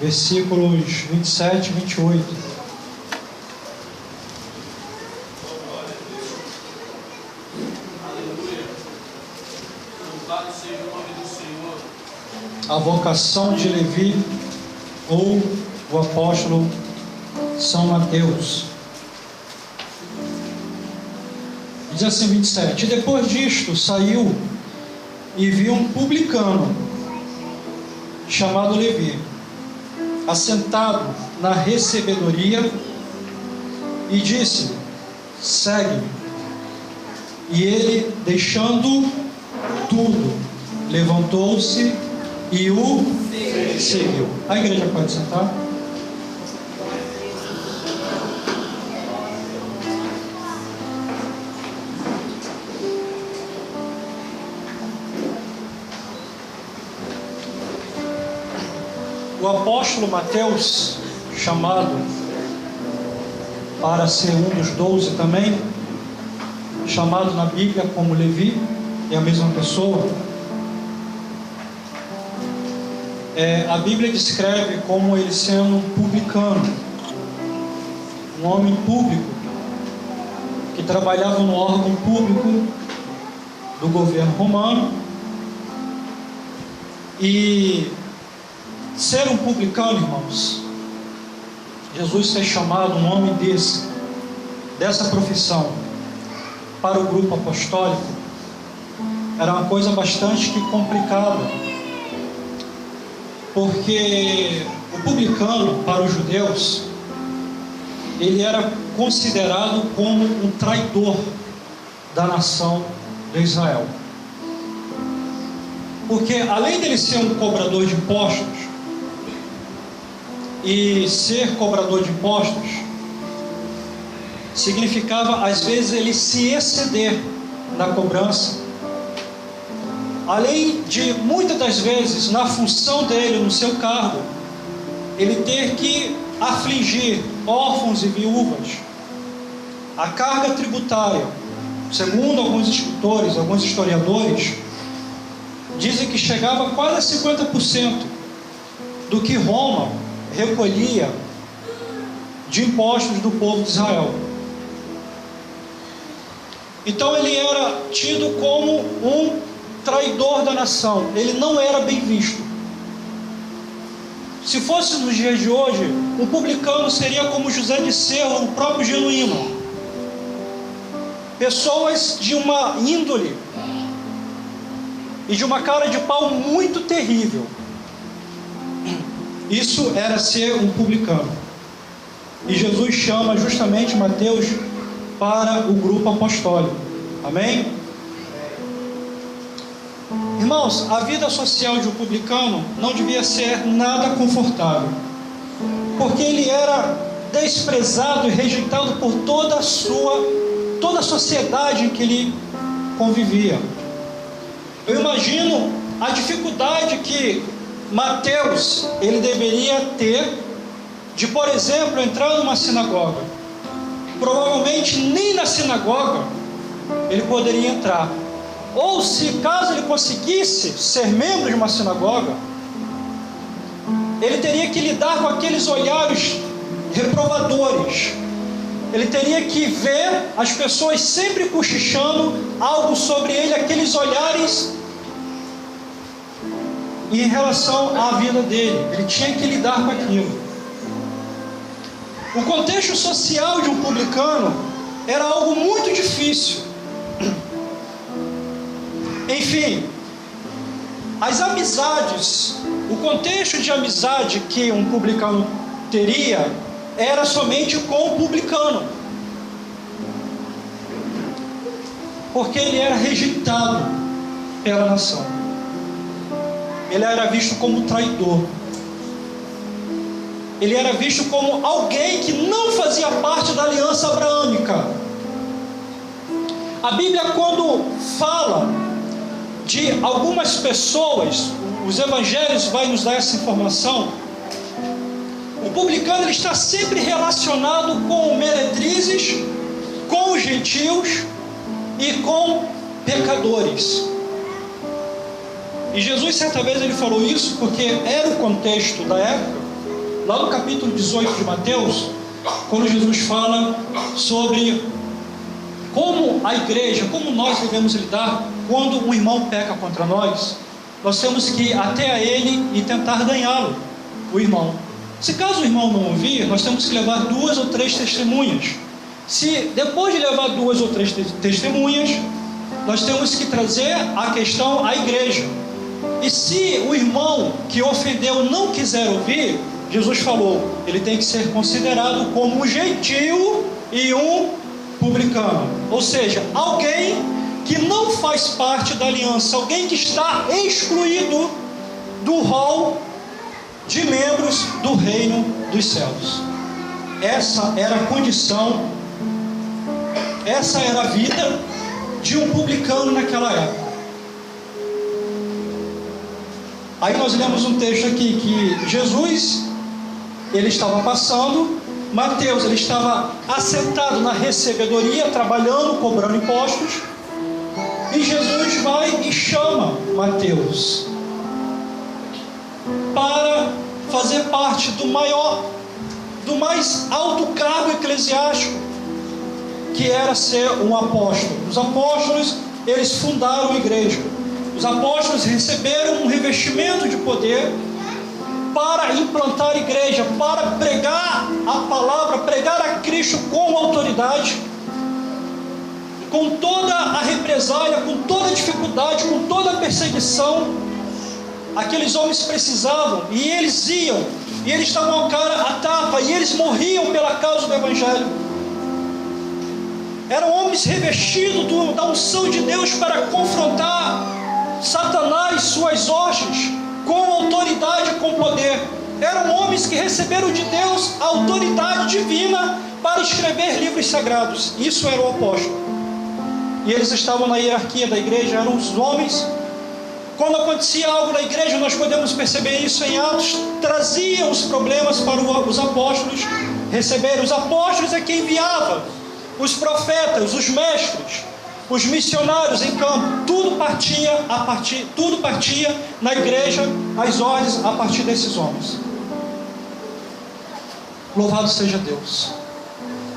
versículos 27 e 28. A vocação de Levi, ou o apóstolo São Mateus. Diz assim 27: E depois disto saiu e viu um publicano chamado Levi, assentado na recebedoria, e disse: Segue-me. E ele, deixando tudo, levantou-se e o seguiu. A igreja pode sentar. O apóstolo Mateus, chamado para ser um dos 12 também, chamado na Bíblia como Levi, é a mesma pessoa. A Bíblia descreve como ele sendo um publicano, um homem público, que trabalhava no órgão público do governo romano. E ser um publicano, irmãos, Jesus ser chamado um homem dessa profissão para o grupo apostólico, era uma coisa bastante complicada, porque o publicano, para os judeus, ele era considerado como um traidor da nação de Israel. Porque além dele ser um cobrador de impostos, e ser cobrador de impostos significava às vezes ele se exceder na cobrança, além de muitas das vezes na função dele, no seu cargo, ele ter que afligir órfãos e viúvas. A carga tributária, segundo alguns escritores, alguns historiadores, dizem que chegava a quase 50% do que Roma recolhia de impostos do povo de Israel. Então ele era tido como um traidor da nação, ele não era bem visto. Se fosse nos dias de hoje, um publicano seria como José de Serra, o próprio Genuíno. Pessoas de uma índole e de uma cara de pau muito terrível. Isso era ser um publicano. E Jesus chama justamente Mateus para o grupo apostólico. Amém? Irmãos, a vida social de um publicano não devia ser nada confortável, porque ele era desprezado e rejeitado por toda a sociedade em que ele convivia. Eu imagino a dificuldade que Mateus ele deveria ter de, por exemplo, entrar numa sinagoga. Provavelmente nem na sinagoga ele poderia entrar. Ou se caso ele conseguisse ser membro de uma sinagoga, ele teria que lidar com aqueles olhares reprovadores. Ele teria que ver as pessoas sempre cochichando algo sobre ele, aqueles olhares em relação à vida dele. Ele tinha que lidar com aquilo. O contexto social de um publicano era algo muito difícil. Enfim, as amizades, o contexto de amizade que um publicano teria era somente com o publicano, porque ele era rejeitado pela nação. Ele era visto como traidor. Ele era visto como alguém que não fazia parte da aliança abraâmica. A Bíblia, quando fala de algumas pessoas, os evangelhos vai nos dar essa informação. O publicano ele está sempre relacionado com meretrizes, com os gentios e com pecadores. E Jesus certa vez ele falou isso porque era o contexto da época. lá no capítulo 18 de Mateus, quando Jesus fala sobre como a igreja, como nós devemos lidar quando um irmão peca contra nós. Nós temos que ir até a ele e tentar ganhá-lo, o irmão. Se caso o irmão não ouvir, nós temos que levar 2 ou 3 testemunhas. Se depois de levar 2 ou 3 testemunhas, nós temos que trazer a questão à igreja. E se o irmão que ofendeu não quiser ouvir, Jesus falou, ele tem que ser considerado como um gentio e um publicano. Ou seja, alguém que não faz parte da aliança, alguém que está excluído do rol de membros do reino dos céus. Essa era a condição, essa era a vida de um publicano naquela época. Aí nós lemos um texto aqui que Jesus, ele estava passando, Mateus, ele estava assentado na recebedoria, trabalhando, cobrando impostos, e Jesus vai e chama Mateus para fazer parte do mais alto cargo eclesiástico, que era ser um apóstolo. Os apóstolos, eles fundaram a igreja. Os apóstolos receberam um revestimento de poder para implantar a igreja, para pregar a palavra, pregar a Cristo com autoridade, com toda a represália, com toda a dificuldade, com toda a perseguição. Aqueles homens precisavam, e eles iam, e eles estavam a cara a tapa, e eles morriam pela causa do Evangelho. Eram homens revestidos da unção de Deus para confrontar Satanás, suas hostes, com autoridade e com poder. Eram homens que receberam de Deus a autoridade divina para escrever livros sagrados. Isso era o apóstolo. E eles estavam na hierarquia da igreja, eram os homens. Quando acontecia algo na igreja, nós podemos perceber isso em Atos, traziam os problemas para os apóstolos receberem. Os apóstolos é quem enviava os profetas, os mestres, os missionários em campo. Tudo partia na igreja, as ordens a partir desses homens. Louvado seja Deus.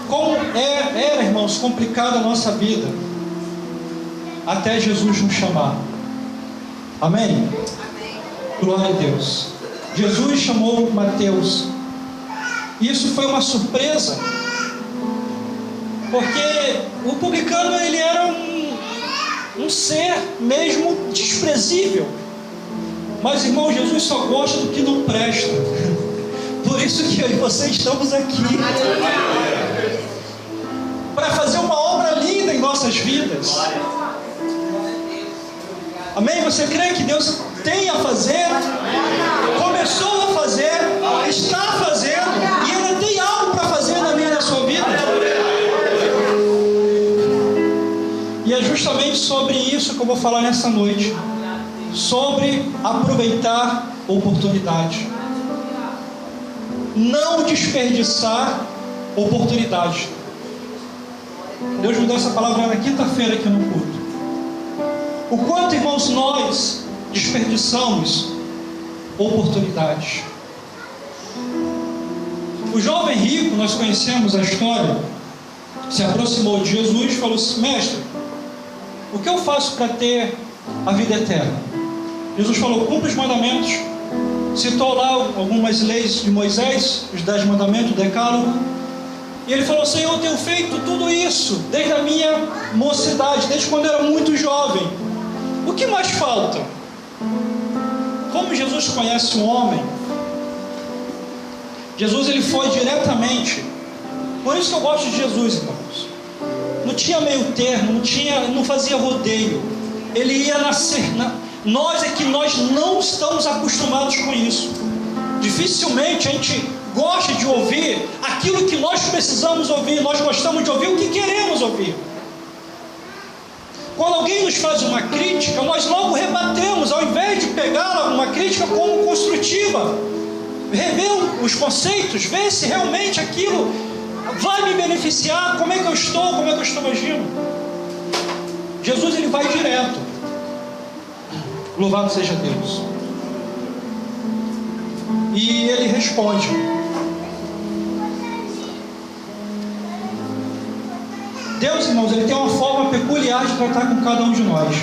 Como era, irmãos, complicada a nossa vida até Jesus nos chamar. Amém? Amém? Glória a Deus. Jesus chamou Mateus. Isso foi uma surpresa, porque o publicano, ele era um ser mesmo desprezível. Mas, irmão, Jesus só gosta do que não presta. Por isso que eu e você estamos aqui, para fazer uma obra linda em nossas vidas. Amém? Você crê que Deus tem a fazer, começou a fazer, está fazendo, e ainda tem algo para fazer na minha e na sua vida? E é justamente sobre isso que eu vou falar nessa noite, sobre aproveitar oportunidade, não desperdiçar oportunidade. Deus me deu essa palavra na quinta-feira aqui no culto. O quanto, irmãos, nós desperdiçamos oportunidades. O jovem rico, nós conhecemos a história, se aproximou de Jesus e falou assim: mestre, o que eu faço para ter a vida eterna? Jesus falou: cumpre os mandamentos. Citou lá algumas leis de Moisés, os 10 mandamentos, o decálogo. E ele falou: Senhor, eu tenho feito tudo isso desde a minha mocidade, desde quando eu era muito jovem. O que mais falta? Como Jesus conhece um homem, Jesus, ele foi diretamente. Por isso que eu gosto de Jesus, irmãos. Não tinha meio termo, não fazia rodeio. Ele ia nascer. Nós não estamos acostumados com isso. Dificilmente a gente gosta de ouvir aquilo que nós precisamos ouvir. Nós gostamos de ouvir o que queremos ouvir. Quando alguém nos faz uma crítica, nós logo rebatemos, ao invés de pegar uma crítica como construtiva, rever os conceitos, ver se realmente aquilo vai me beneficiar, como é que eu estou agindo. Jesus, ele vai direto. Louvado seja Deus. E ele responde. Deus, irmãos, ele tem uma forma peculiar de tratar com cada um de nós.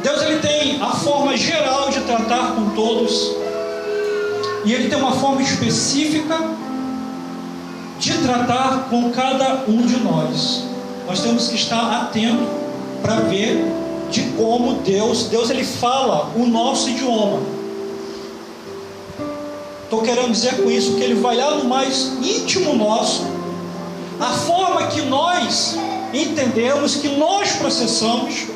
Deus, ele tem a forma geral de tratar com todos, e ele tem uma forma específica de tratar com cada um de nós. Nós temos que estar atentos para ver de como Deus ele fala o nosso idioma. Estou querendo dizer com isso que ele vai lá no mais íntimo nosso, a forma que nós entendemos, que nós processamos.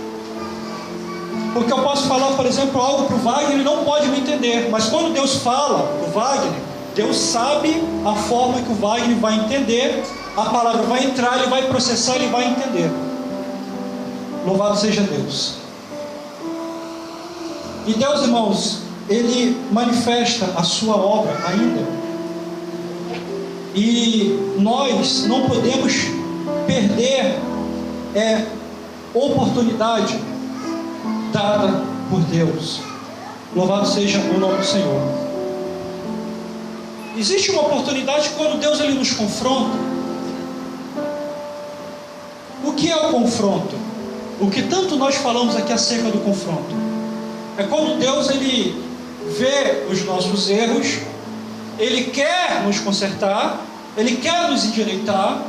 Porque eu posso falar, por exemplo, algo para o Wagner, ele não pode me entender, mas quando Deus fala para o Wagner, Deus sabe a forma que o Wagner vai entender, a palavra vai entrar, ele vai processar, ele vai entender. Louvado seja Deus. E Deus, irmãos, ele manifesta a sua obra ainda, e nós não podemos perder oportunidade dada por Deus. Louvado seja o nome do Senhor. Existe uma oportunidade quando Deus ele nos confronta. O que é o confronto? O que tanto nós falamos aqui acerca do confronto? É quando Deus ele vê os nossos erros, ele quer nos consertar, ele quer nos endireitar,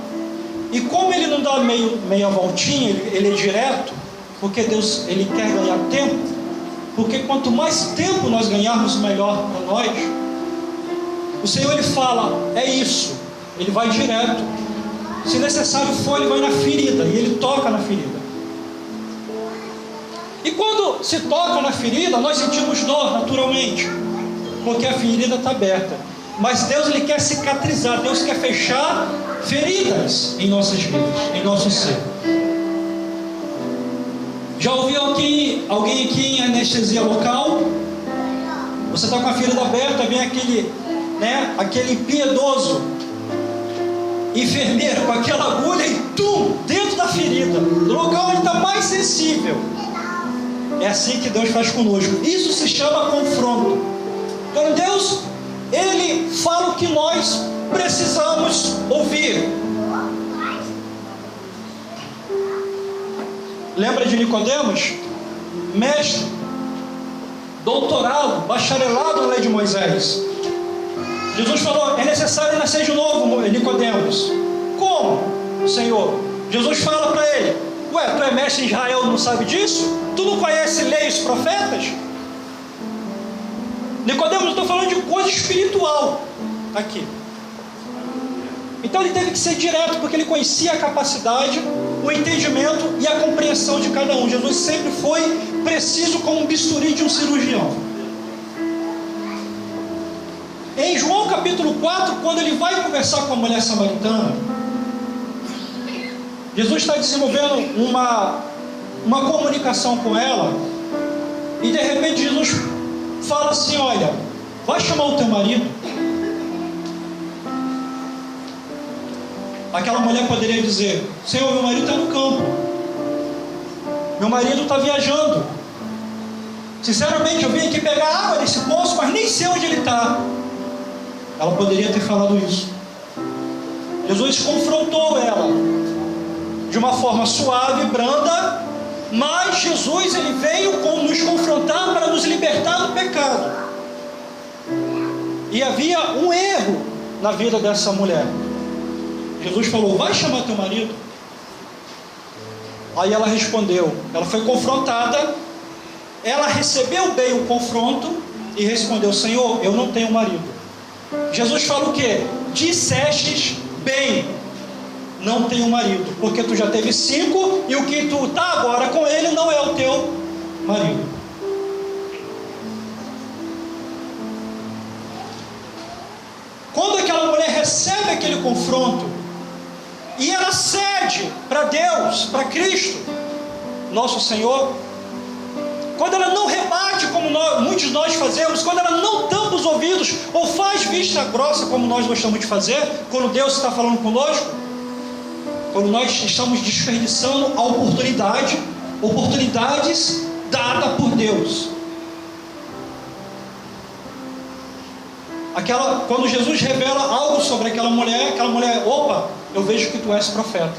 e como ele não dá meia voltinha, ele é direto, porque Deus ele quer ganhar tempo, porque quanto mais tempo nós ganharmos, melhor para nós. O Senhor ele fala, é isso, ele vai direto. Se necessário for, ele vai na ferida, e ele toca na ferida. E quando se toca na ferida, nós sentimos dor naturalmente, porque a ferida está aberta. Mas Deus ele quer cicatrizar, Deus quer fechar feridas em nossas vidas, em nosso ser. Já ouviu alguém aqui em anestesia local? Você está com a ferida aberta, vem aquele impiedoso enfermeiro com aquela agulha e dentro da ferida, no local onde está mais sensível. É assim que Deus faz conosco. Isso se chama confronto. Quando Deus ele fala o que nós precisamos ouvir. Lembra de Nicodemos? Mestre, doutorado, bacharelado na lei de Moisés. Jesus falou, é necessário nascer de novo, Nicodemos. Como, Senhor? Jesus fala para ele, ué, tu é mestre em Israel, não sabe disso? Tu não conhece leis e profetas? Nicodemos, eu estou falando de coisa espiritual aqui. Então ele teve que ser direto, porque ele conhecia a capacidade, o entendimento e a compreensão de cada um. Jesus sempre foi preciso como um bisturi de um cirurgião. Em João capítulo 4, quando ele vai conversar com a mulher samaritana, Jesus está desenvolvendo uma comunicação com ela, e de repente Jesus fala assim, olha, vai chamar o teu marido. Aquela mulher poderia dizer, Senhor, meu marido está no campo, meu marido está viajando, sinceramente eu vim aqui pegar água desse poço, mas nem sei onde ele está. Ela poderia ter falado isso. Jesus confrontou ela de uma forma suave, branda, mas Jesus ele veio nos confrontar para nos libertar do pecado. E havia um erro na vida dessa mulher. Jesus falou, vai chamar teu marido. Aí ela respondeu, ela foi confrontada, ela recebeu bem o confronto e respondeu, Senhor, eu não tenho marido. Jesus fala o quê? Dissestes bem, não tenho marido, porque tu já teve 5 e o que tu está agora com ele não é o teu marido. Quando aquela mulher recebe aquele confronto e ela cede para Deus, para Cristo, nosso Senhor, quando ela não rebate como muitos de nós fazemos, quando ela não tampa os ouvidos ou faz vista grossa como nós gostamos de fazer, quando Deus está falando conosco, quando nós estamos desperdiçando a oportunidades dadas por Deus. Quando Jesus revela algo sobre aquela mulher, opa, eu vejo que tu és profeta.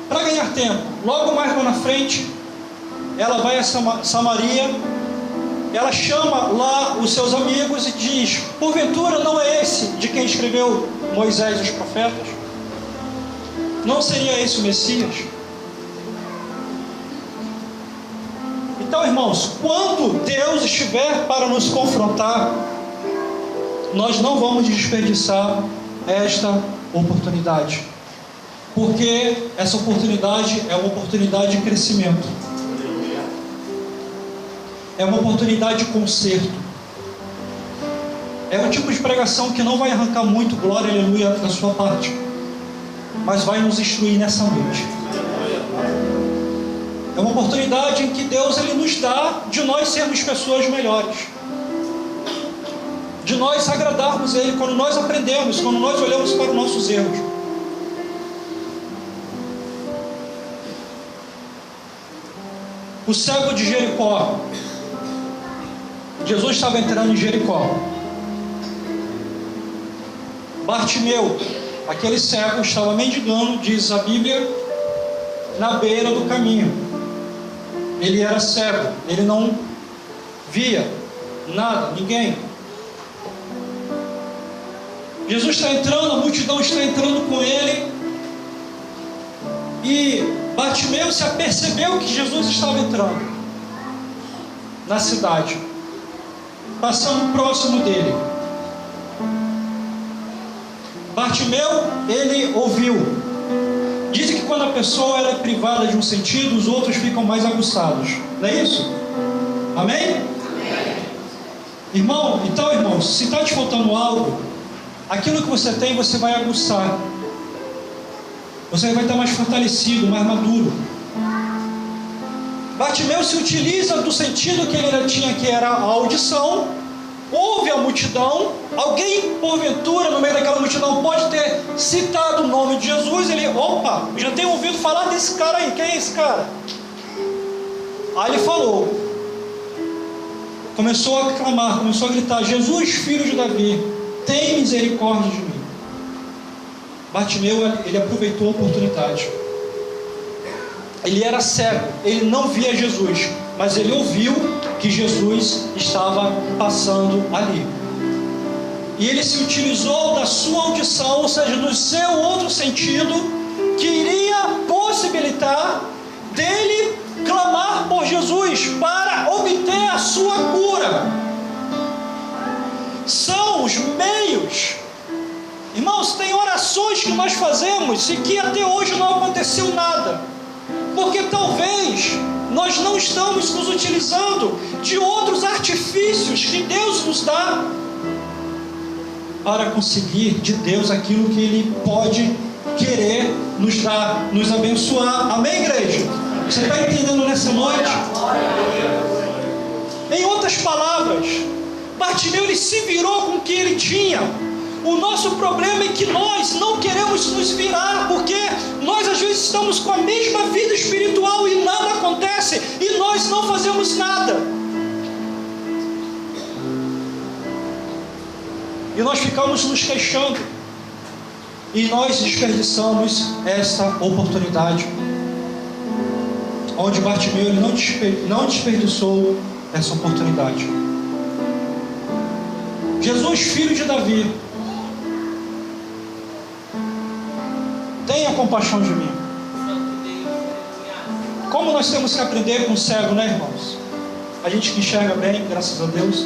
Para ganhar tempo, logo mais lá na frente, ela vai a Samaria, ela chama lá os seus amigos e diz: porventura não é esse de quem escreveu Moisés e os profetas? Não seria esse o Messias? Então, irmãos, quando Deus estiver para nos confrontar, nós não vamos desperdiçar esta oportunidade, porque essa oportunidade é uma oportunidade de crescimento, é uma oportunidade de conserto, é um tipo de pregação que não vai arrancar muito glória, aleluia, da sua parte, mas vai nos instruir nessa noite. É uma oportunidade em que Deus ele nos dá de nós sermos pessoas melhores, de nós agradarmos Ele, quando nós aprendemos, quando nós olhamos para os nossos erros. O cego de Jericó, Jesus estava entrando em Jericó. Bartimeu, aquele cego, estava mendigando, diz a Bíblia, na beira do caminho. Ele era cego, ele não via nada, ninguém. Jesus está entrando, a multidão está entrando com ele, e Bartimeu se apercebeu que Jesus estava entrando na cidade, passando próximo dele. Bartimeu, ele ouviu. Dizem que quando a pessoa ela é privada de um sentido, os outros ficam mais aguçados. Não é isso? Amém? Amém. Irmão, então, irmãos, se está te faltando algo, aquilo que você tem, você vai aguçar. Você vai estar mais fortalecido, mais maduro. Bartimeu se utiliza do sentido que ele tinha, que era a audição. Ouve a multidão, alguém porventura no meio daquela multidão pode ter citado o nome de Jesus. Ele, opa, já tenho ouvido falar desse cara aí, quem é esse cara? Aí ele falou, começou a clamar, começou a gritar: Jesus, filho de Davi, tem misericórdia de mim. Bartimeu, ele aproveitou a oportunidade. Ele era cego, ele não via Jesus, mas ele ouviu que Jesus estava passando ali. E ele se utilizou da sua audição, ou seja, do seu outro sentido, que iria possibilitar dele clamar por Jesus para obter a sua cura. São os meios. Irmãos, tem orações que nós fazemos e que até hoje não aconteceu nada, porque talvez nós não estamos nos utilizando de outros artifícios que Deus nos dá para conseguir de Deus aquilo que Ele pode querer nos dar, nos abençoar. Amém, igreja? Você está entendendo nessa noite? Em outras palavras, Bartimeu ele se virou com o que ele tinha. O nosso problema é que nós não queremos nos virar, porque nós às vezes estamos com a mesma vida espiritual e nada acontece, e nós não fazemos nada. E nós ficamos nos queixando, e nós desperdiçamos esta oportunidade, onde Bartimeu ele não desperdiçou essa oportunidade. Jesus, filho de Davi, tenha compaixão de mim. Como nós temos que aprender com o cego, né, irmãos? A gente que enxerga bem, graças a Deus.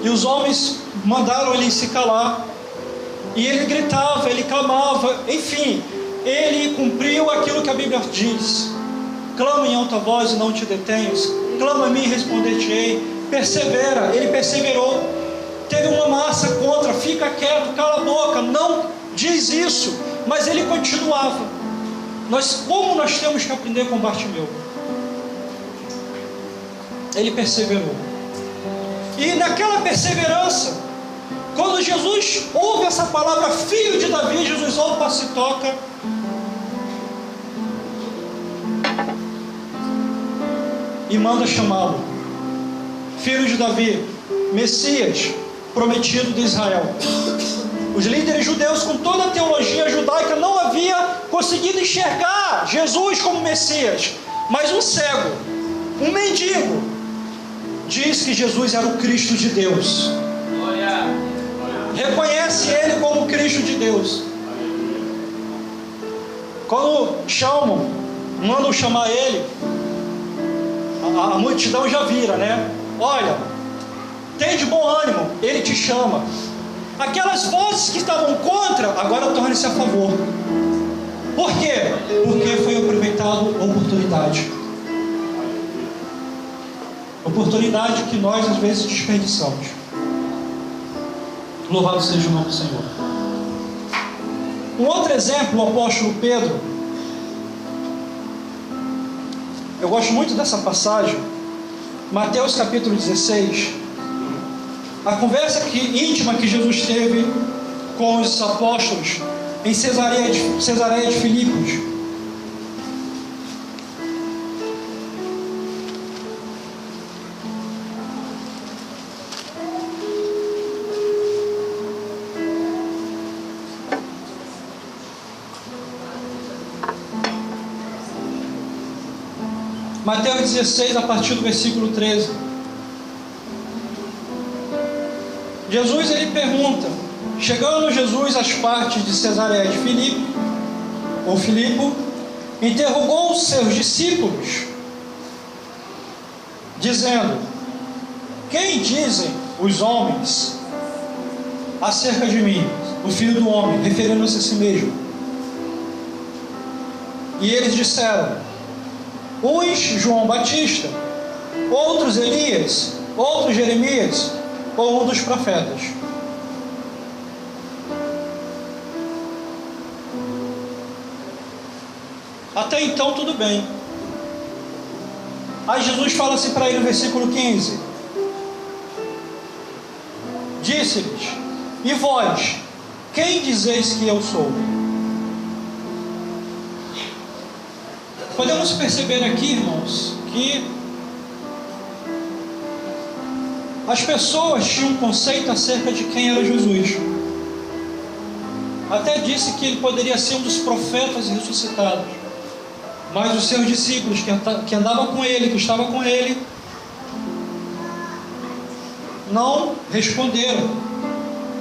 E os homens mandaram ele se calar, e ele gritava, ele clamava, enfim, ele cumpriu aquilo que a Bíblia diz: clama em alta voz e não te detenhas, clama a mim e responder-te-ei. Persevera, ele perseverou. Teve uma massa contra, fica quieto, cala a boca, não diz isso, mas ele continuava. Como nós temos que aprender com Bartimeu? Ele perseverou. E naquela perseverança, quando Jesus ouve essa palavra, filho de Davi, Jesus opa, se toca. e manda chamá-lo. Filho de Davi, Messias, prometido de Israel. Os líderes judeus, com toda a teologia judaica, não havia conseguido enxergar Jesus como Messias. Mas um cego, um mendigo, diz que Jesus era o Cristo de Deus. Reconhece ele como o Cristo de Deus. Quando mandam chamar ele, a multidão já vira, né? Olha, tem de bom ânimo, ele te chama. Aquelas vozes que estavam contra, agora tornem-se a favor. Por quê? Porque foi aproveitada a oportunidade. Oportunidade que nós às vezes desperdiçamos. Louvado seja o nome do Senhor. Um outro exemplo, o apóstolo Pedro. Eu gosto muito dessa passagem. Mateus capítulo 16. A conversa íntima que Jesus teve com os apóstolos em Cesareia de Filipos. Mateus 16, a partir do versículo 13. Jesus, ele pergunta, chegando Jesus às partes de Cesareia de Filipe, interrogou os seus discípulos, dizendo: quem dizem os homens acerca de mim, o Filho do Homem, referindo-se a si mesmo? E eles disseram: uns João Batista, outros Elias, outros Jeremias, ou um dos profetas. Até então tudo bem. Aí Jesus fala assim para ele no versículo 15: disse-lhes: e vós, quem dizeis que eu sou? Podemos perceber aqui, irmãos, que as pessoas tinham um conceito acerca de quem era Jesus. Até disse que ele poderia ser um dos profetas ressuscitados. Mas os seus discípulos que andavam com ele, que estavam com ele, não responderam,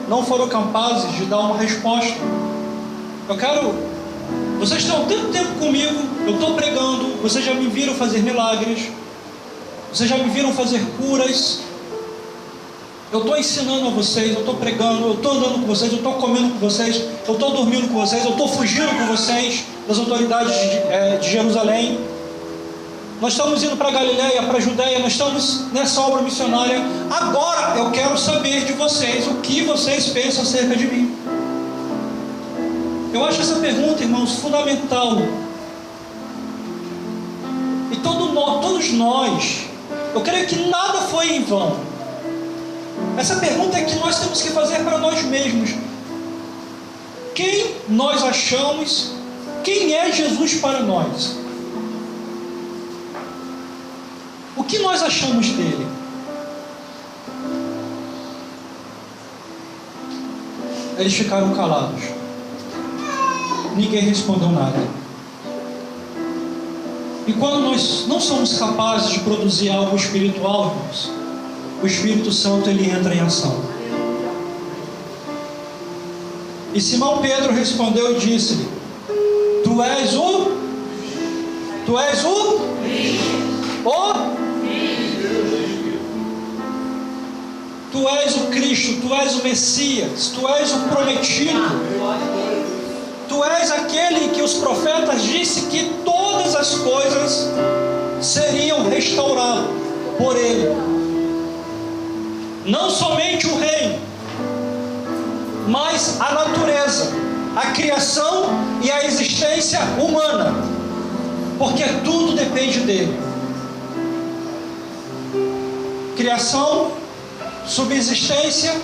não foram capazes de dar uma resposta. Vocês estão tanto tempo comigo, eu estou pregando, vocês já me viram fazer milagres, vocês já me viram fazer curas, eu estou ensinando a vocês, eu estou pregando, eu estou andando com vocês, eu estou comendo com vocês, eu estou dormindo com vocês, eu estou fugindo com vocês das autoridades de Jerusalém. Nós estamos indo para Galileia, para a Judéia, nós estamos nessa obra missionária. Agora eu quero saber de vocês o que vocês pensam acerca de mim. Eu acho essa pergunta, irmãos, fundamental. E todos nós, eu creio que nada foi em vão. Essa pergunta é que nós temos que fazer para nós mesmos. Quem nós achamos, quem é Jesus para nós? O que nós achamos dele? Eles ficaram calados. Ninguém respondeu nada. E quando nós não somos capazes de produzir algo espiritual, irmãos, o Espírito Santo ele entra em ação. E Simão Pedro respondeu e disse-lhe: Tu és o Tu és o Cristo, Tu és o Messias, Tu és o prometido. Tu és aquele que os profetas disseram que todas as coisas seriam restauradas por Ele. Não somente o reino, mas a natureza, a criação e a existência humana, porque tudo depende dele. Criação, subsistência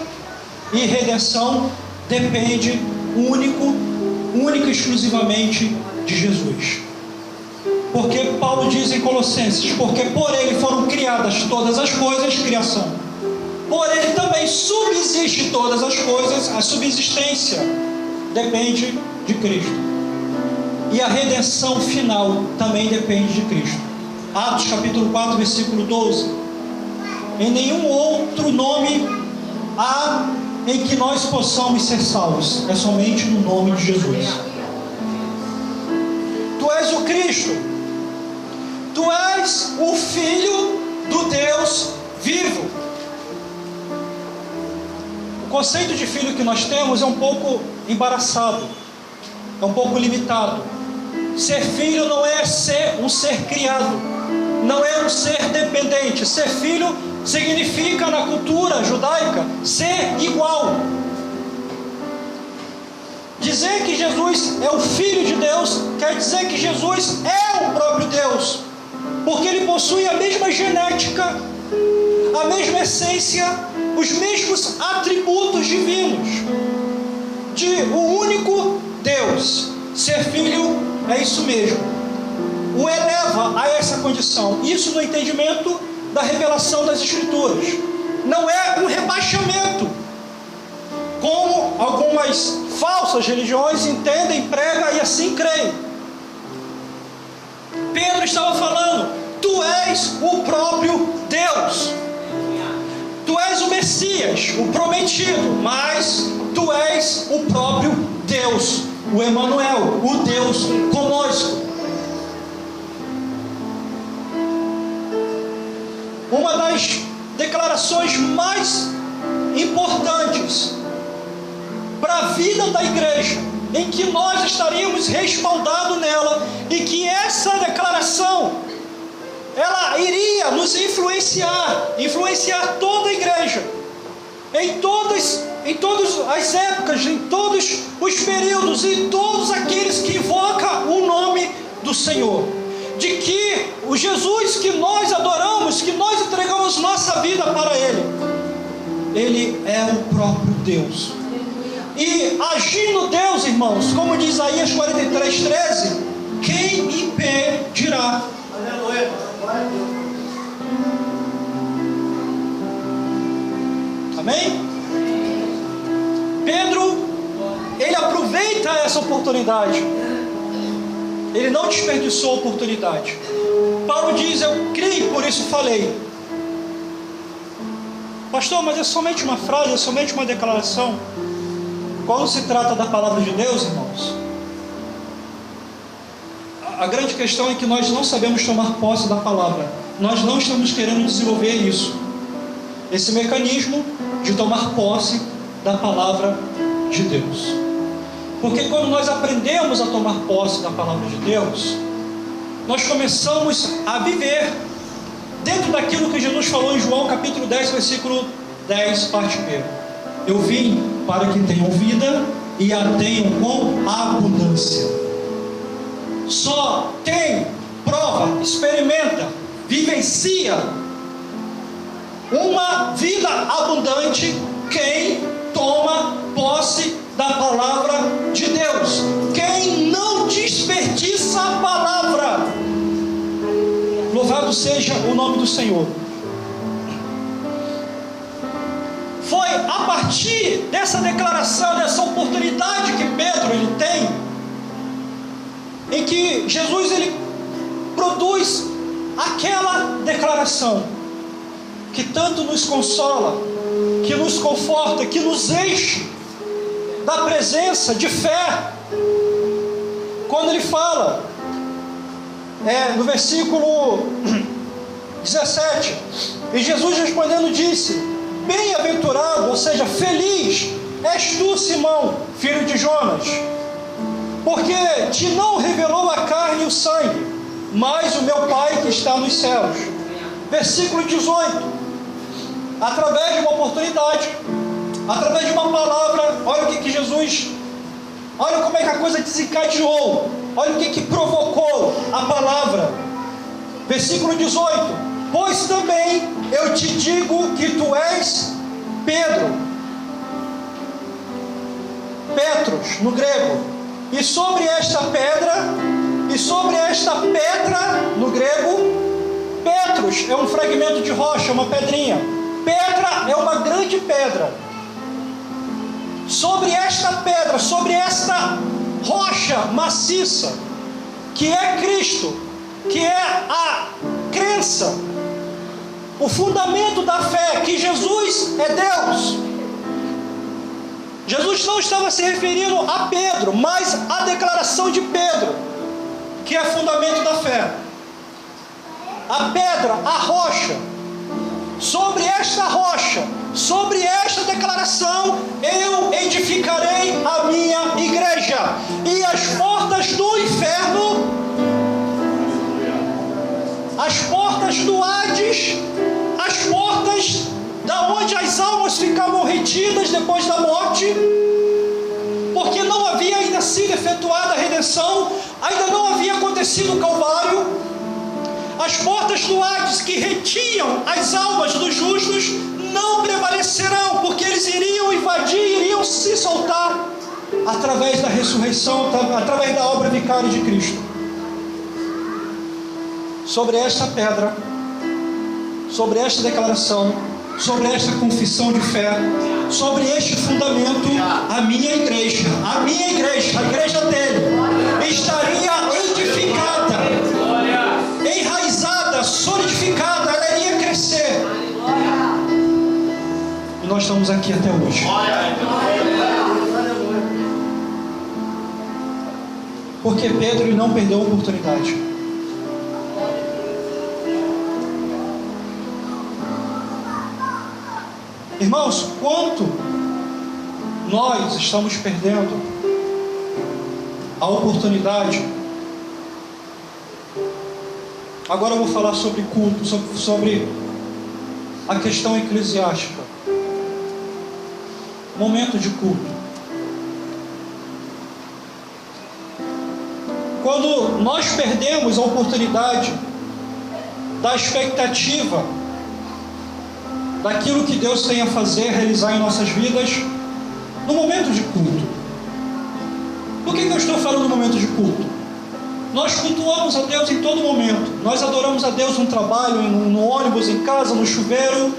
e redenção depende única e exclusivamente de Jesus. Porque Paulo diz em Colossenses: porque por ele foram criadas todas as coisas, criação. Por ele também subsiste todas as coisas, a subsistência depende de Cristo. E a redenção final também depende de Cristo. Atos capítulo 4, versículo 12. Em nenhum outro nome há em que nós possamos ser salvos, é somente no nome de Jesus. Tu és o Cristo, tu és o Filho do Deus vivo. O conceito de filho que nós temos é um pouco embaraçado, é um pouco limitado. Ser filho não é ser um ser criado, não é um ser dependente. Ser filho significa, na cultura judaica, ser igual. Dizer que Jesus é o Filho de Deus quer dizer que Jesus é o próprio Deus, porque ele possui a mesma genética, a mesma essência, os mesmos atributos divinos de o único Deus. Ser filho é isso mesmo, o eleva a essa condição. Isso no entendimento da revelação das Escrituras. Não é um rebaixamento, como algumas falsas religiões entendem, pregam e assim creem. Pedro estava falando: tu és o próprio Deus. Tu és o Messias, o prometido, mas tu és o próprio Deus, o Emanuel, o Deus conosco. Uma das declarações mais importantes para a vida da igreja, em que nós estaríamos respaldados nela, e que essa declaração ela iria nos influenciar toda a igreja, em todas as épocas, em todos os períodos, e todos aqueles que invocam o nome do Senhor, de que o Jesus que nós adoramos, que nós entregamos nossa vida para Ele é o próprio Deus. E agindo Deus, irmãos, como diz Isaías 43:13, quem impedirá? Aleluia. Amém? Pedro, ele aproveita essa oportunidade. Ele não desperdiçou a oportunidade. Paulo diz: eu criei, por isso falei. Pastor, mas é somente uma frase, é somente uma declaração. Quando se trata da palavra de Deus, irmãos, a grande questão é que nós não sabemos tomar posse da palavra. Nós não estamos querendo desenvolver isso, esse mecanismo de tomar posse da palavra de Deus. Porque quando nós aprendemos a tomar posse da palavra de Deus, nós começamos a viver dentro daquilo que Jesus falou em João capítulo 10, versículo 10, parte B. Eu vim para que tenham vida e a tenham com abundância. Só tem, prova, experimenta, vivencia uma vida abundante quem toma posse da palavra de Deus, quem não desperdiça a palavra. Louvado seja o nome do Senhor. Foi a partir dessa declaração, dessa oportunidade que Pedro ele tem, em que Jesus ele produz aquela declaração que tanto nos consola, que nos conforta, que nos enche da presença de fé. Quando ele fala, no versículo 17, e Jesus respondendo disse: bem-aventurado, ou seja, feliz és tu, Simão, filho de Jonas, porque te não revelou a carne e o sangue, mas o meu Pai que está nos céus. Versículo 18, através de uma oportunidade, através de uma palavra, olha o que Jesus, olha como é que a coisa desencadeou, olha o que provocou a palavra. Versículo 18, pois também eu te digo que tu és Pedro, Petros no grego, e sobre esta pedra, E sobre esta pedra, no grego, Petros é um fragmento de rocha, uma pedrinha. Pedra é uma grande pedra. Sobre esta pedra, sobre esta rocha maciça, que é Cristo, que é a crença, o fundamento da fé, que Jesus é Deus. Jesus não estava se referindo a Pedro, mas à declaração de Pedro, que é fundamento da fé. A pedra, a rocha. Sobre esta rocha, sobre esta declaração, eu edificarei a minha igreja, e as portas do inferno, as portas do Hades, as portas da onde as almas ficavam retidas depois da morte, porque não havia ainda sido efetuada a redenção, ainda não havia acontecido o Calvário. As portas do Hades, que retiam as almas dos justos, não prevalecerão, porque eles iriam invadir, iriam se soltar através da ressurreição, através da obra vicária de Cristo. Sobre esta pedra, sobre esta declaração, sobre esta confissão de fé, sobre este fundamento, a igreja, a igreja dele, estaria edificada, enraizada, solidificada, ela iria crescer. E nós estamos aqui até hoje. Porque Pedro não perdeu a oportunidade. Irmãos, quanto nós estamos perdendo a oportunidade. Agora eu vou falar sobre culto, sobre a questão eclesiástica. Momento de culto. Quando nós perdemos a oportunidade da expectativa daquilo que Deus tem a fazer, realizar em nossas vidas, no momento de culto. Por que eu estou falando no momento de culto? Nós cultuamos a Deus em todo momento. Nós adoramos a Deus no trabalho, no ônibus, em casa, no chuveiro.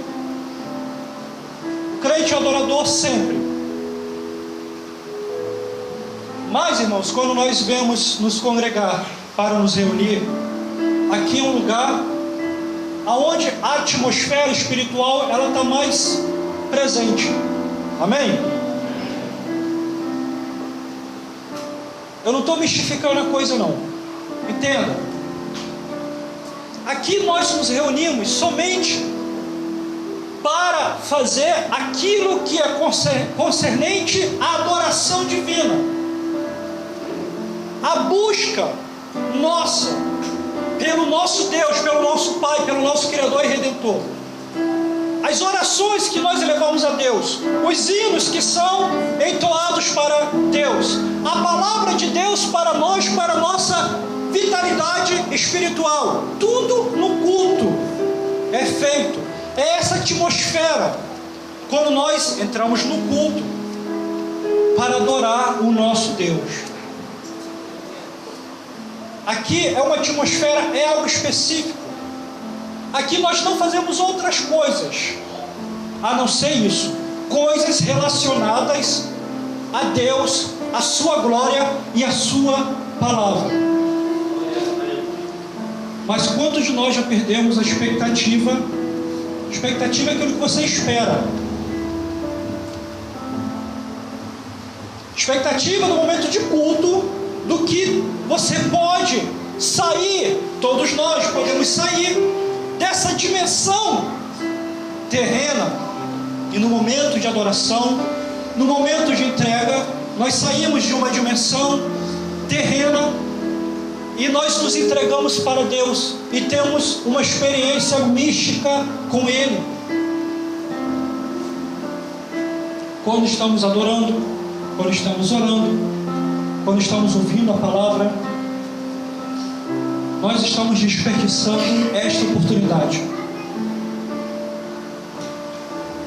O crente é adorador sempre. Mas, irmãos, quando nós vemos nos congregar para nos reunir, aqui é um lugar aonde a atmosfera espiritual ela está mais presente. Amém? Eu não estou mistificando a coisa não. Entenda. Aqui nós nos reunimos somente para fazer aquilo que é concernente à adoração divina. A busca nossa pelo nosso Deus, pelo nosso Pai, pelo nosso Criador e Redentor. As orações que nós elevamos a Deus, os hinos que são entoados para Deus, a palavra de Deus para nós, para a nossa vitalidade espiritual, tudo no culto é feito. É essa atmosfera quando nós entramos no culto para adorar o nosso Deus. Aqui é uma atmosfera, é algo específico. Aqui nós não fazemos outras coisas a não ser isso, coisas relacionadas a Deus, a sua glória e a sua palavra. Mas quantos de nós já perdemos a expectativa? Expectativa é aquilo que você espera. Expectativa no momento de culto do que você pode sair, todos nós podemos sair dessa dimensão terrena, e no momento de adoração, no momento de entrega, nós saímos de uma dimensão terrena e nós nos entregamos para Deus e temos uma experiência mística com Ele. Quando estamos adorando, quando estamos orando, quando estamos ouvindo a palavra, nós estamos desperdiçando esta oportunidade.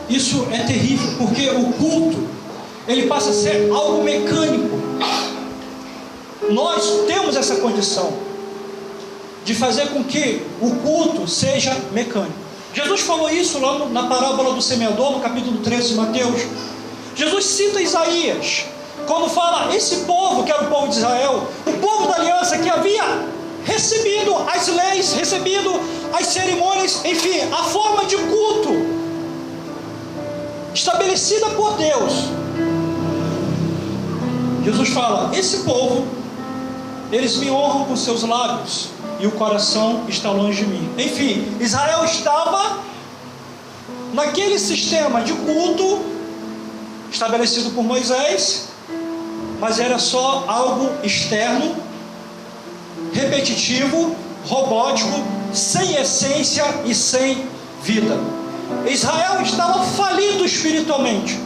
Isso é terrível, porque o culto, ele passa a ser algo mecânico. Nós temos essa condição de fazer com que o culto seja mecânico. Jesus falou isso lá na parábola do semeador, no capítulo 13 de Mateus. Jesus cita Isaías, quando fala, esse povo, que era o povo de Israel, o povo da aliança, que havia recebido as leis, recebido as cerimônias, enfim, a forma de culto estabelecida por Deus. Jesus fala, esse povo, eles me honram com seus lábios, e o coração está longe de mim. Enfim, Israel estava naquele sistema de culto estabelecido por Moisés, mas era só algo externo, repetitivo, robótico, sem essência e sem vida. Israel estava falido espiritualmente.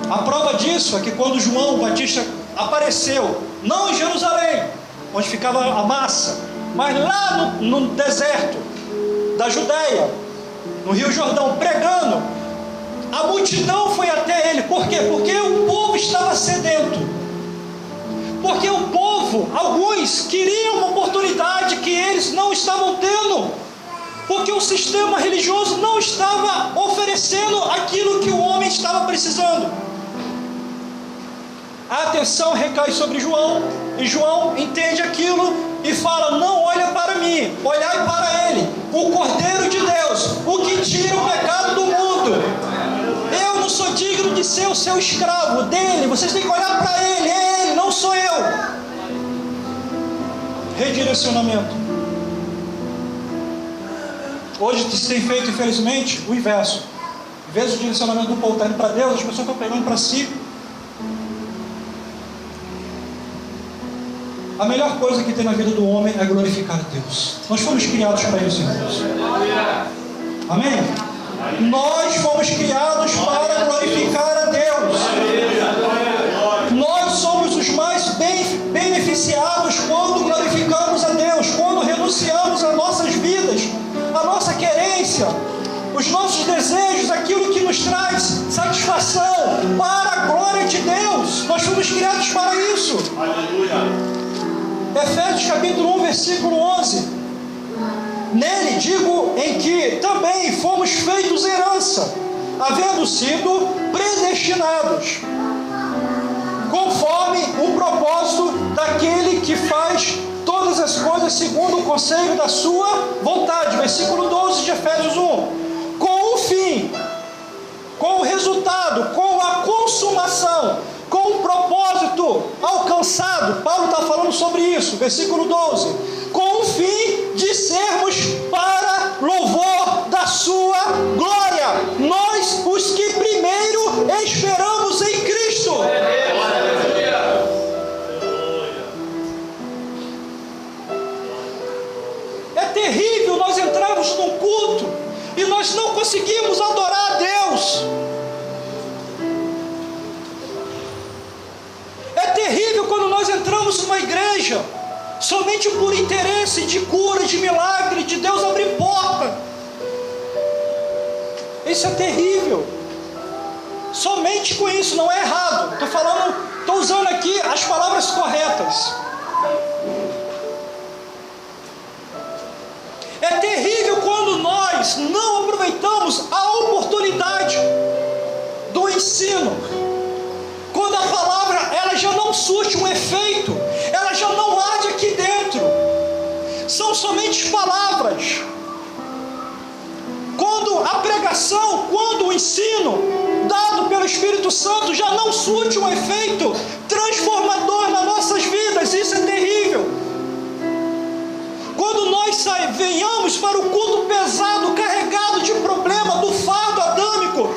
A prova disso é que quando João Batista apareceu, não em Jerusalém, onde ficava a massa, mas lá no deserto da Judéia, no Rio Jordão, pregando, a multidão foi até ele. Por quê? Porque o povo estava sedento. Porque o povo, alguns, queriam uma oportunidade que eles não estavam tendo. Porque o sistema religioso não estava oferecendo aquilo que o homem estava precisando. A atenção recai sobre João, e João entende aquilo e fala, não olha para mim, olhai para ele, o Cordeiro de Deus, o que tira o pecado do mundo. Eu não sou digno de ser o seu escravo, dele, vocês têm que olhar para ele, é ele, não sou eu. Redirecionamento. Hoje se tem feito, infelizmente, o inverso. Em vez do direcionamento do povo estar indo para Deus, as pessoas estão pegando para si. A melhor coisa que tem na vida do homem é glorificar a Deus. Nós fomos criados para isso, irmãos. Amém? Nós fomos criados para glorificar a Deus. Nós somos os mais beneficiados quando glorificamos a Deus, quando renunciamos às nossas vidas, à nossa querência, os nossos desejos, aquilo que nos traz satisfação para a glória de Deus. Nós fomos criados para isso. Aleluia. Efésios capítulo 1, versículo 11. Nele digo em que também fomos feitos herança, havendo sido predestinados, conforme o propósito daquele que faz todas as coisas segundo o conselho da sua vontade. Versículo 12 de Efésios 1. Com o fim, com o resultado, com a consumação, com o propósito alcançado. Paulo está falando sobre isso, versículo 12. Com o fim de sermos para louvor da sua glória, nós os que primeiro esperamos em Cristo. É terrível nós entrarmos num culto e nós não conseguimos adorar a Deus. É terrível quando nós entramos numa igreja somente por interesse de cura, de milagre, de Deus abrir porta. Isso é terrível. Somente com isso, não é errado. Estou usando aqui as palavras corretas. É terrível quando nós não aproveitamos a oportunidade do ensino. Quando a palavra ela já não surte um efeito, ela já não arde aqui dentro. São somente palavras. Quando a pregação, quando o ensino dado pelo Espírito Santo já não surte um efeito transformador nas nossas vidas, isso é terrível. Quando nós venhamos para o culto pesado, carregado de problema, do fardo adâmico,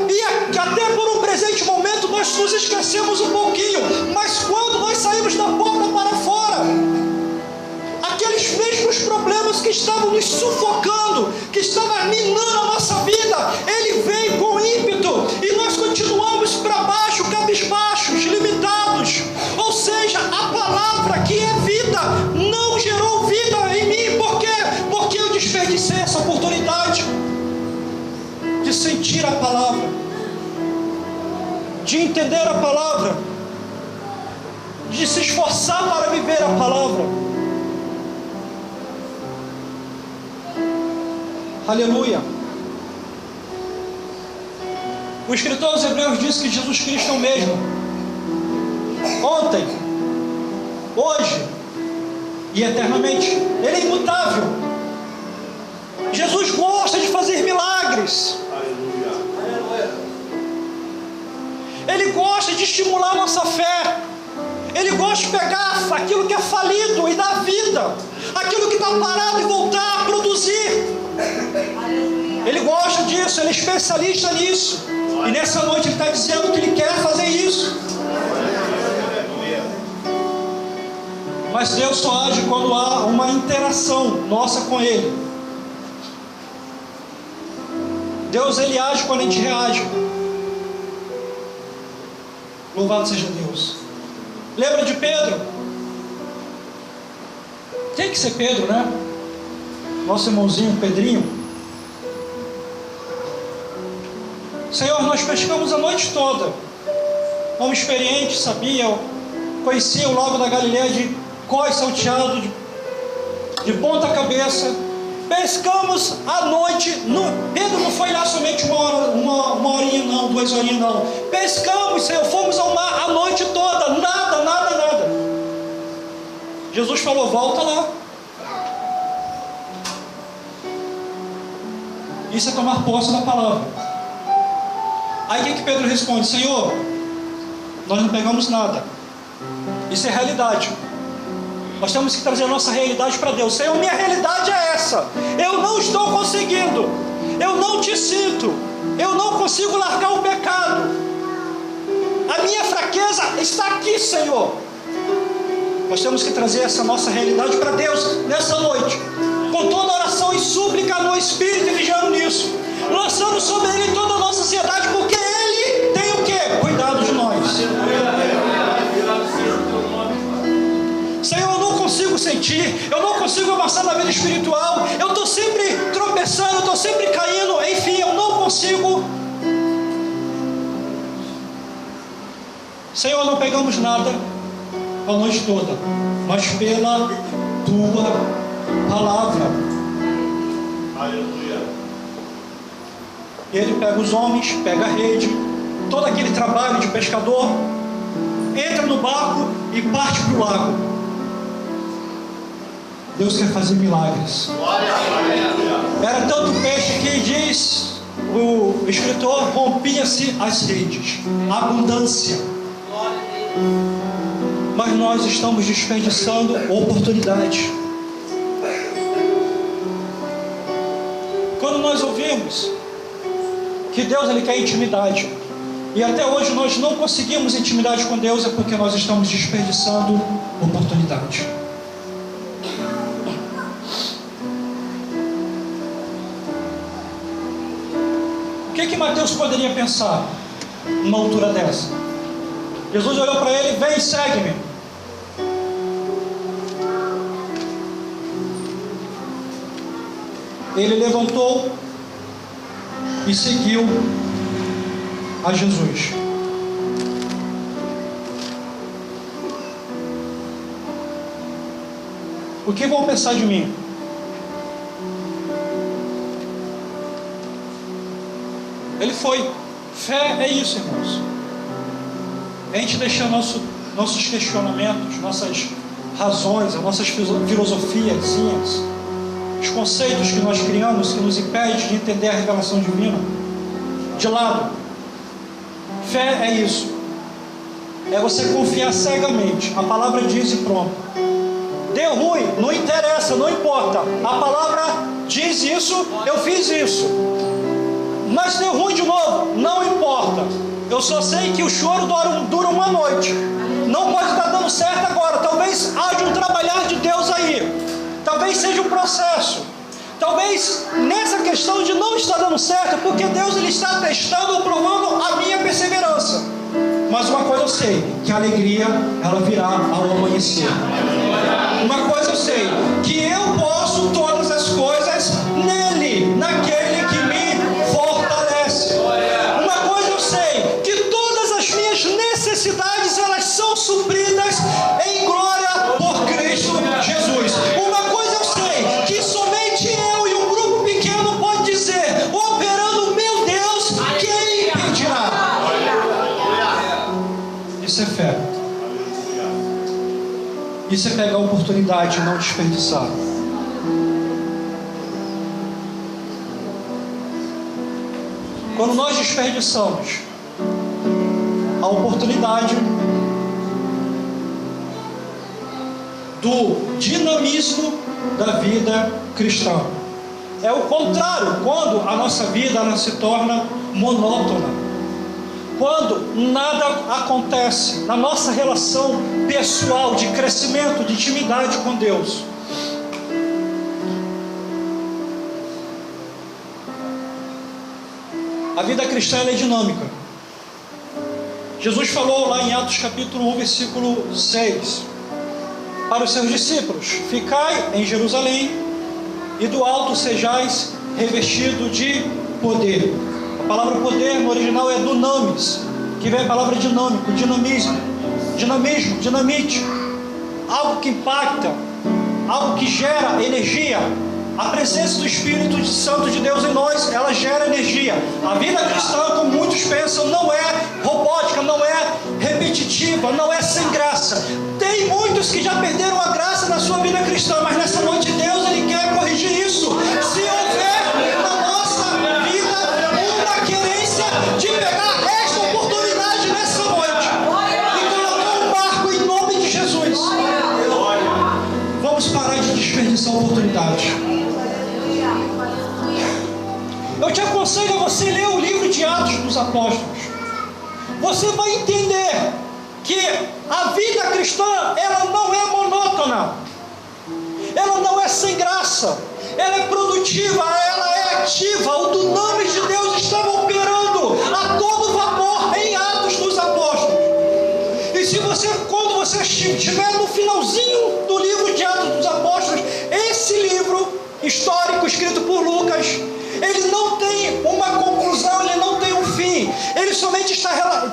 e até por um presente momento nós nos esquecemos um pouquinho, mas quando nós saímos da porta para fora, aqueles mesmos problemas que estavam nos sufocando, que estavam minando a nossa vida, ele veio com ímpeto, e nós continuamos para baixo, cabisbaixos, limitados. Ou seja, a palavra que é vida, não gerou vida em mim. Por quê? Porque eu desperdicei essa oportunidade de sentir a palavra, de entender a palavra. de se esforçar para viver a palavra. Aleluia. O escritor aos Hebreus diz que Jesus Cristo é o mesmo, ontem, hoje e eternamente. Ele é imutável. Jesus gosta de fazer milagres. Ele gosta de estimular a nossa fé. Ele gosta de pegar aquilo que é falido e dar vida, aquilo que está parado e voltar a produzir. Ele gosta disso, ele é especialista nisso. E nessa noite ele está dizendo que ele quer fazer isso. Mas Deus só age quando há uma interação nossa com Ele. Deus, Ele age quando a gente reage. Louvado seja Deus. Lembra de Pedro? Tem que ser Pedro, né? Nosso irmãozinho Pedrinho. Senhor, nós pescamos a noite toda. Homem experiente, sabia, conhecia o lago da Galileia de cós salteado, de ponta cabeça. Pescamos a noite. Pedro não foi lá somente uma horinha não, 2 horinhas não. Pescamos, Senhor, fomos ao mar a noite toda. Nada. Jesus falou, volta lá. Isso é tomar posse da palavra. Aí o que Pedro responde? Senhor, nós não pegamos nada. Isso é realidade. Nós temos que trazer a nossa realidade para Deus. Senhor, minha realidade é essa. Eu não estou conseguindo. Eu não te sinto. Eu não consigo largar o pecado. A minha fraqueza está aqui, Senhor. Nós temos que trazer essa nossa realidade para Deus nessa noite, com toda oração e súplica no Espírito e vigiando nisso, lançando sobre Ele toda a nossa ansiedade, porque Ele tem o quê? Cuidado de nós. Senhor, eu não consigo sentir, eu não consigo avançar na vida espiritual, eu estou sempre tropeçando, eu estou sempre caindo, enfim, eu não consigo. Senhor, não pegamos nada a noite toda, mas pela Tua palavra. Aleluia. Ele pega os homens, pega a rede, todo aquele trabalho de pescador, entra no barco e parte para o lago. Deus quer fazer milagres. Era tanto peixe que diz o escritor, rompia-se as redes, abundância. Mas nós estamos desperdiçando oportunidade. Quando nós ouvimos que Deus, Ele quer intimidade, e até hoje nós não conseguimos intimidade com Deus, é porque nós estamos desperdiçando oportunidade. O que Mateus poderia pensar numa altura dessa? Jesus olhou para ele, vem, segue-me. Ele levantou e seguiu a Jesus. O que vão pensar de mim? Ele foi. Fé é isso, irmãos. A gente deixa nossos questionamentos, nossas razões, as nossas filosofias, os conceitos que nós criamos que nos impedem de entender a revelação divina de lado. Fé é isso. É você confiar cegamente. A palavra diz e pronto. Deu ruim, não interessa, não importa. A palavra diz isso, eu fiz isso. Mas deu ruim de novo, não importa. Eu só sei que o choro dura uma noite. Não pode estar dando certo agora. Talvez haja um trabalhar de Deus aí. Talvez seja um processo. Talvez nessa questão de não estar dando certo, porque Deus, Ele está testando ou provando a minha perseverança. Mas uma coisa eu sei, que a alegria, ela virá ao amanhecer. Uma coisa eu sei, que eu posso todas as coisas nele, naquele que me fortalece. Uma coisa eu sei, que todas as minhas necessidades, elas são supridas oportunidade e não desperdiçar. Quando nós desperdiçamos a oportunidade do dinamismo da vida cristã. É o contrário, quando a nossa vida ela se torna monótona. Quando nada acontece na nossa relação pessoal, de crescimento, de intimidade com Deus. A vida cristã ela é dinâmica. Jesus falou lá em Atos capítulo 1, versículo 6, para os seus discípulos: ficai em Jerusalém, e do alto sejais revestido de poder. A palavra poder no original é dunamis, que vem a palavra dinâmico, dinamismo, dinamite, algo que impacta, algo que gera energia. A presença do Espírito Santo de Deus em nós, ela gera energia. A vida cristã, como muitos pensam, não é robótica, não é repetitiva, não é sem graça. Tem muitos que já perderam a graça na sua vida cristã, mas nessa noite Deus ele quer corrigir isso. Se houver na nossa vida uma querência de pegar esta oportunidade nessa noite e colocar um barco em nome de Jesus, vamos parar de desperdiçar a oportunidade. Eu te aconselho a você ler o livro de Atos dos Apóstolos. Você vai entender que a vida cristã, ela não é monótona, ela não é sem graça, ela é produtiva, ela é ativa. O dunamis de Deus estava operando a todo vapor em Atos dos Apóstolos. E se você, quando você estiver no finalzinho do livro de Atos dos Apóstolos, esse livro histórico escrito por Lucas, ele não tem uma conclusão, ele não tem um fim. Ele somente está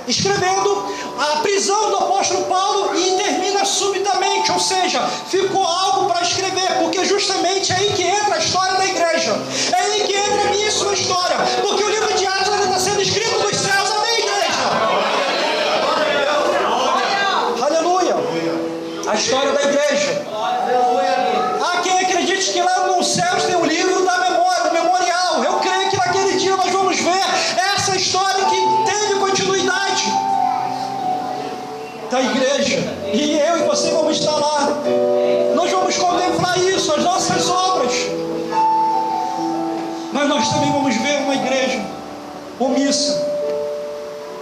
escrevendo a prisão do apóstolo Paulo e termina subitamente, ou seja, ficou algo para escrever, porque justamente é aí que entra a história da igreja, é aí que entra a minha e sua história, porque o livro de Atos ainda está sendo escrito dos céus, amém, igreja? Aleluia! A história da igreja. Há quem acredite que lá nos céus tem o livro da memória, o memorial. Eu creio que naquele dia nós vamos ver essa história que teve continuidade da igreja. E eu e você vamos estar lá. Nós vamos contemplar isso, as nossas obras. Mas nós também vamos ver uma igreja omissa,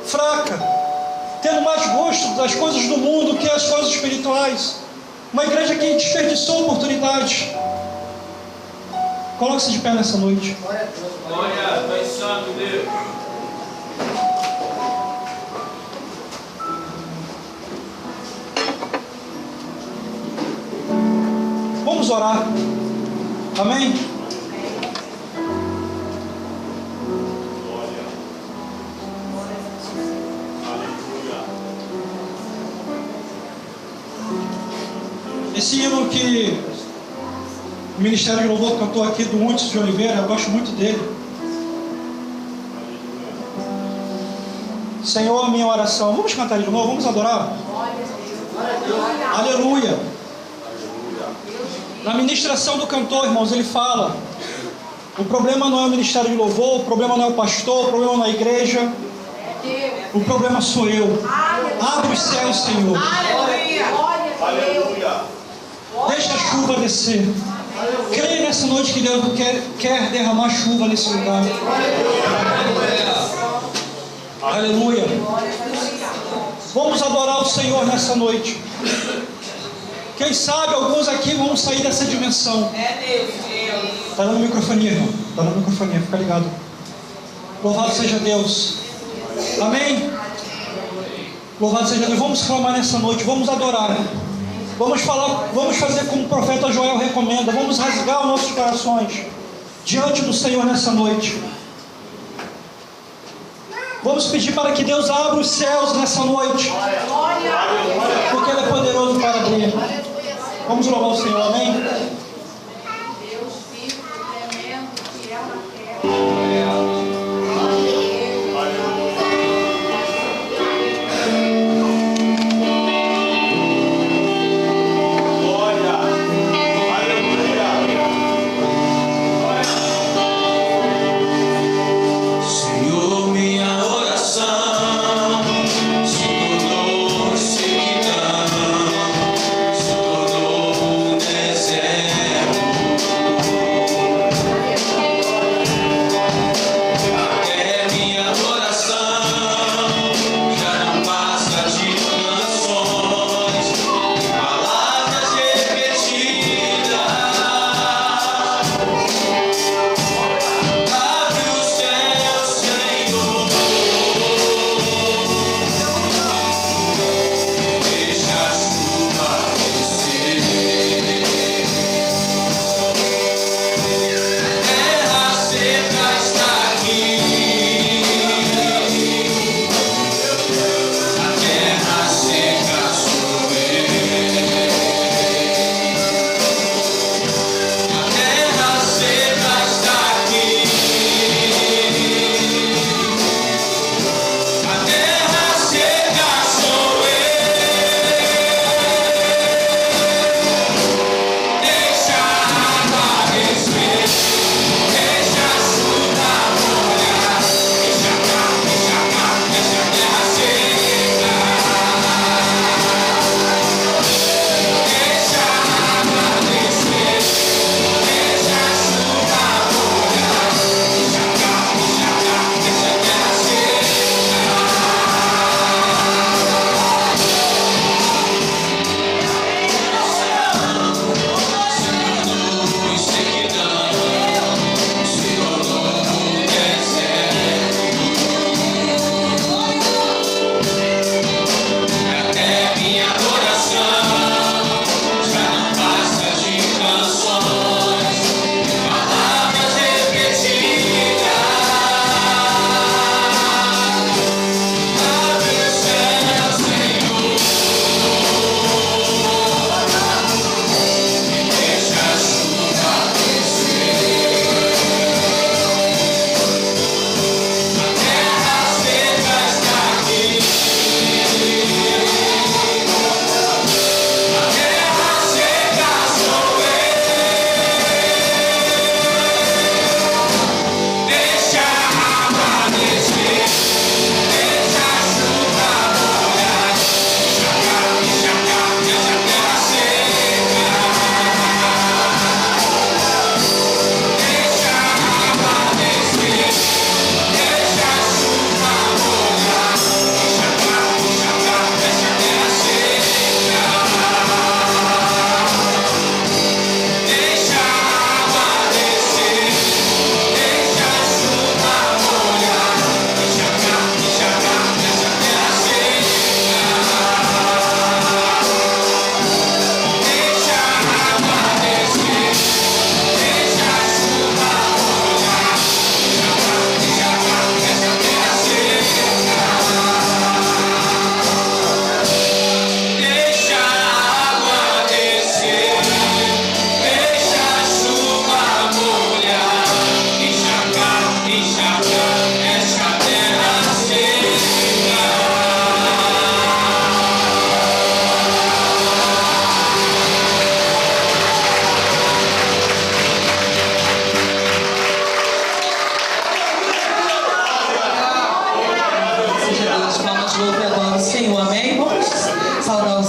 fraca, tendo mais gosto das coisas do mundo que as coisas espirituais. Uma igreja que desperdiçou oportunidades. Coloque-se de pé nessa noite. Glória a Deus, Santo Deus. Vamos orar. Amém? Esse hino que o Ministério de Louvor cantou aqui do Hudson de Oliveira, eu gosto muito dele. Senhor, minha oração. Vamos cantar de novo, vamos adorar. Aleluia. Na ministração do cantor, irmãos, ele fala: o problema não é o Ministério de Louvor, o problema não é o pastor, o problema não é a igreja, o problema sou eu. Abre os céus, Senhor. Aleluia. Deixa a chuva descer. Creia nessa noite que Deus quer derramar chuva nesse lugar. Aleluia. Vamos adorar o Senhor nessa noite. Quem sabe alguns aqui vão sair dessa dimensão. Está dando microfonia, irmão. Está dando microfonia, fica ligado. Louvado seja Deus. Amém? Louvado seja Deus. Vamos clamar nessa noite, vamos adorar. Vamos falar, vamos fazer como o profeta Joel recomenda. Vamos rasgar os nossos corações diante do Senhor nessa noite. Vamos pedir para que Deus abra os céus nessa noite, porque Ele é poderoso para abrir. Vamos louvar o Senhor, amém? Deus vivo, tremendo, fiel na terra.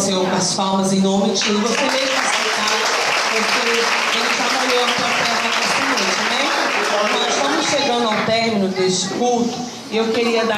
Senhor com as palmas em nome de Jesus. Você mesmo aceitar, porque Ele já molhou a tua terra nessa noite, amém? Nós estamos chegando ao término deste culto e eu queria dar